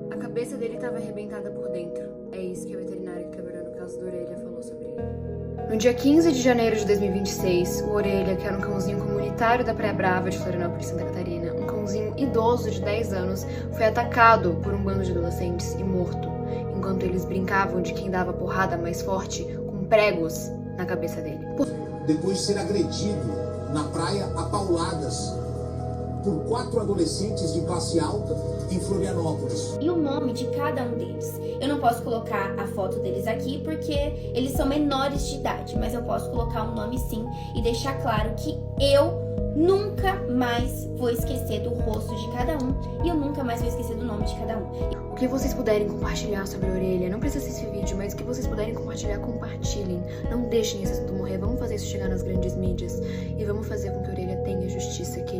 A cabeça dele estava arrebentada por dentro. É isso que a veterinária que trabalhou no caso da Orelha falou sobre ele. No dia 15 de janeiro de 2026, o Orelha, que era um cãozinho comunitário da Praia Brava de Florianópolis, Santa Catarina, um cãozinho idoso de 10 anos, foi atacado por um bando de adolescentes e morto, enquanto eles brincavam de quem dava porrada mais forte com pregos na cabeça dele. Depois de ser agredido na praia a pauladas por 4 adolescentes de classe alta em Florianópolis. E o nome de cada um deles. Eu não posso colocar a foto deles aqui porque eles são menores de idade, mas eu posso colocar um nome sim e deixar claro que eu nunca mais vou esquecer do rosto de cada um e eu nunca mais vou esquecer do nome de cada um. O que vocês puderem compartilhar sobre a Orelha, não precisa ser esse vídeo, mas o que vocês puderem compartilhar, compartilhem. Não deixem esse assunto morrer, vamos fazer isso chegar nas grandes mídias e vamos fazer com que a Orelha tenha a justiça que